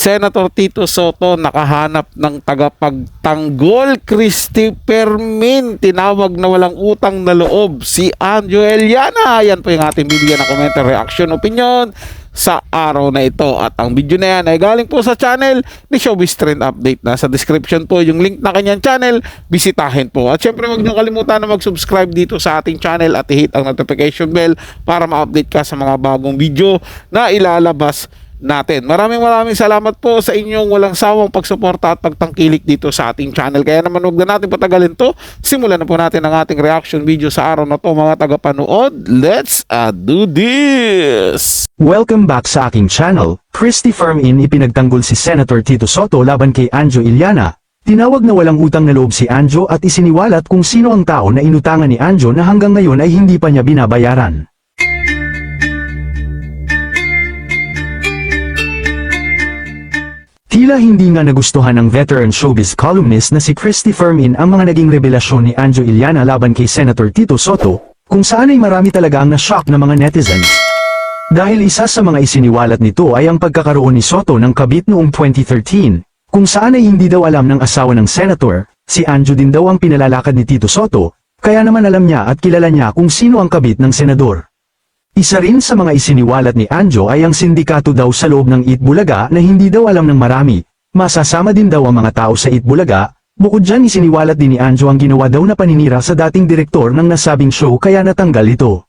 Senator Tito Sotto nakahanap ng tagapagtanggol. Christopher Min tinawag na walang utang na loob si Anjo Eliana. Yan po yung ating bibigyan ng comment, reaction, opinion sa araw na ito. At ang video na yan ay galing po sa channel ni Showbiz Trend Update. Nasa description po yung link na kanyang channel. Bisitahin po. At syempre huwag niyo kalimutan na mag-subscribe dito sa ating channel at i-hit ang notification bell para ma-update ka sa mga bagong video na ilalabas natin. Maraming salamat po sa inyong walang sawang pagsuporta at pagtangkilik dito sa ating channel. Kaya naman huwag na natin patagalin to. Simulan na po natin ang ating reaction video sa araw na to, mga tagapanood. Let's do this! Welcome back sa aking channel. Christopher Min ipinagtanggol si Senator Tito Sotto laban kay Anjo Eliana. Tinawag na walang utang na loob si Anjo at isiniwalat kung sino ang tao na inutangan ni Anjo na hanggang ngayon ay hindi pa niya binabayaran. Tila hindi nga nagustuhan ng veteran showbiz columnist na si Christopher Min ang mga naging revelasyon ni Anjo Eliana laban kay Senator Tito Sotto, kung saan ay marami talaga ang na-shock na mga netizens. Dahil isa sa mga isiniwalat nito ay ang pagkakaroon ni Sotto ng kabit noong 2013, kung saan ay hindi daw alam ng asawa ng senator, si Anjo din daw ang pinalalakad ni Tito Sotto, kaya naman alam niya at kilala niya kung sino ang kabit ng senador. Isa rin sa mga isiniwalat ni Anjo ay ang sindikato daw sa loob ng Itbulaga na hindi daw alam ng marami. Masasama din daw ang mga tao sa Itbulaga. Bukod dyan isiniwalat din ni Anjo ang ginawa daw na paninira sa dating direktor ng nasabing show kaya natanggal ito.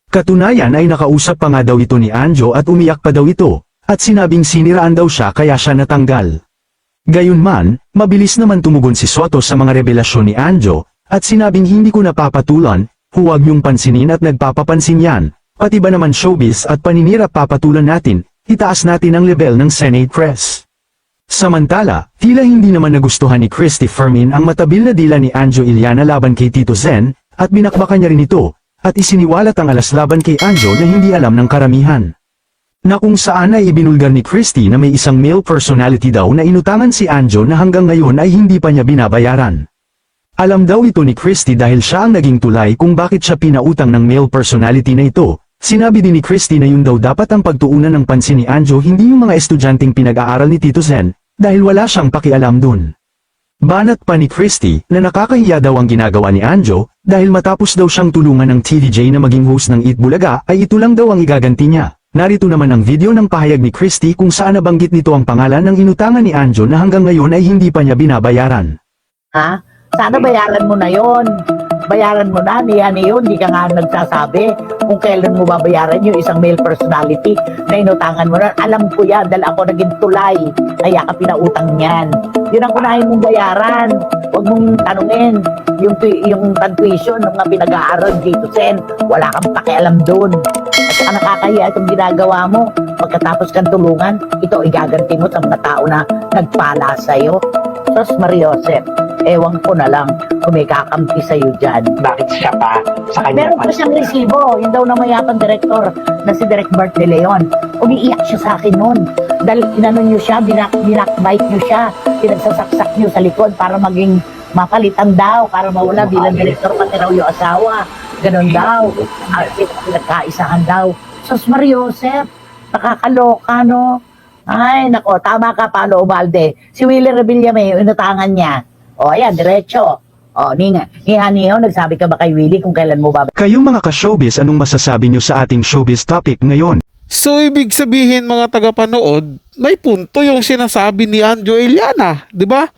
Katunayan ay nakausap pa nga daw ito ni Anjo at umiyak pa daw ito, at sinabing siniraan daw siya kaya siya natanggal. Gayunman, mabilis naman tumugon si Sotto sa mga revelasyon ni Anjo, at sinabing hindi ko napapatulan, huwag niyong pansinin at nagpapapansin yan. Pati ba naman showbiz at paninira papatulan natin, itaas natin ang level ng Senate press. Samantala, tila hindi naman nagustuhan ni Christopher Min ang matabil na dila ni Anjo Eliana laban kay Tito Zen, at binakbakan niya rin ito, at isiniwalat ang alas laban kay Anjo na hindi alam ng karamihan. Na kung saan ay ibinulgar ni Christy na may isang male personality daw na inutangan si Anjo na hanggang ngayon ay hindi pa niya binabayaran. Alam daw ito ni Christy dahil siya ang naging tulay kung bakit siya pinautang ng male personality na ito. Sinabi din ni Christy na yun daw dapat ang pagtuunan ng pansin ni Anjo, hindi yung mga estudyanteng pinag-aaral ni Tito Zen, dahil wala siyang pakialam dun. Banat pa ni Christy na nakakahiya daw ang ginagawa ni Anjo, dahil matapos daw siyang tulungan ng TVJ na maging host ng Itbulaga ay ito lang daw ang igaganti niya. Narito naman ang video ng pahayag ni Christy kung saan nabanggit nito ang pangalan ng inutangan ni Anjo na hanggang ngayon ay hindi pa niya binabayaran. Ha? Sana bayaran mo na yon. Bayaran mo na, niyan yun, hindi ka nga nagsasabi kung kailan mo babayaran yung isang male personality na inutangan mo na. Alam ko yan, dahil ako naging tulay, kaya ka pinautang niyan. Yun ang unahin mong bayaran. Huwag mong tanungin yung tuition ng mga pinag-aaral dito, Sen. Wala kang pakialam doon. At saka nakakahiya itong ginagawa mo. Pagkatapos kang tulungan, ito igaganti mo sa mga tao na nagpala sa'yo. Sos Mariosep, ewan ko na lang kung may kakampi sa'yo dyan. Bakit siya pa sa kanya? Meron pa siyang resibo. Yung daw na mayapang direktor na si Direk Bart De Leon. Umiiyak siya sa akin noon. Dahil inano niyo siya, binakbite niyo siya, pinagsasaksak niyo sa likod para maging mapalitan daw, para mawala bilang direktor, pati raw yung asawa. Ganon daw. Pinagkaisahan daw. Sos Mariosep, nakakaloka, no? Ay, nako, tama ka, Paolo Ubalde. Si Willie Revilla may inutangan niya. O, ayan, diretso. O, niha, nagsabi ka ba kay Willie kung kailan mo babayaran? Kayong mga ka-showbiz, anong masasabi niyo sa ating showbiz topic ngayon? So, ibig sabihin mga tagapanood, may punto yung sinasabi ni Anjo Eliana, di ba?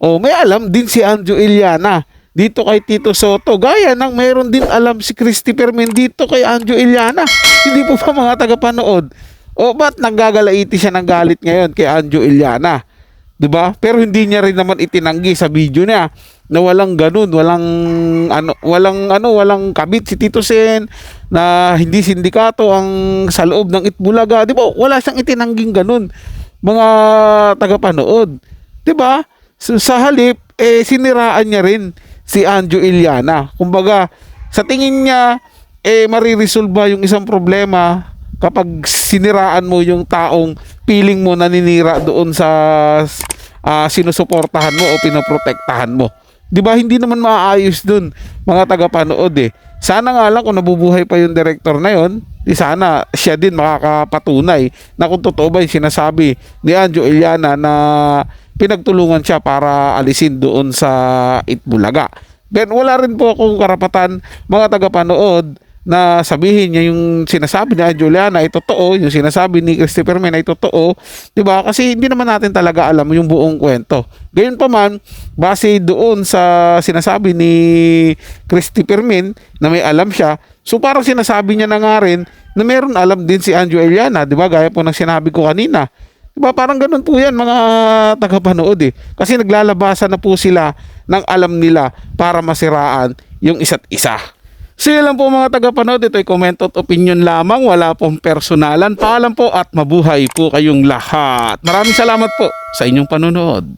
O, may alam din si Anjo Eliana dito kay Tito Sotto. Gaya ng mayroon din alam si Christopher Min dito kay Anjo Eliana. Hindi po ba mga tagapanood? O ba't nanggagalaiti siya ng galit ngayon kay Anjo Eliana? 'Di ba? Pero hindi niya rin naman itinanggi sa video niya na walang ganun, walang kabit si Tito Sen, na hindi sindikato ang sa loob ng Itbulaga, 'di ba? Wala siyang itinangging ganun, mga tagapanood. 'Di ba? So, sa halip siniraan niya rin si Anjo Eliana. Kumbaga, sa tingin niya mariresolba yung isang problema kapag siniraan mo yung taong piling mo naninira doon sa sinusuportahan mo o pinoprotektahan mo. 'Di ba? Hindi naman maayos doon, mga tagapanood eh. Sana nga lang kung nabubuhay pa yung director na yon, di sana siya din makakapatunay na kung totoo ba yung sinasabi ni Anjo Iliana na pinagtulungan siya para alisin doon sa Itbulaga. Then wala rin po akong karapatan, mga tagapanood, na sabihin niya yung sinasabi ni Anjo Iliana ay totoo, yung sinasabi ni Christopher Min ay totoo, 'di ba? Kasi hindi naman natin talaga alam yung buong kwento. Gayunpaman, base doon sa sinasabi ni Christopher Min na may alam siya, so parang sinasabi niya na nga rin na meron alam din si Anjo Iliana, 'di ba? Gaya po ng sinabi ko kanina. 'Di ba? Parang ganun po 'yan, mga tagapanood eh. Kasi naglalabasan na po sila ng alam nila para masiraan yung isa't isa. So yun lang po mga tagapanood, ito ay comment at opinion lamang, wala pong personalan. Paalam po at mabuhay po kayong lahat. Maraming salamat po sa inyong panonood.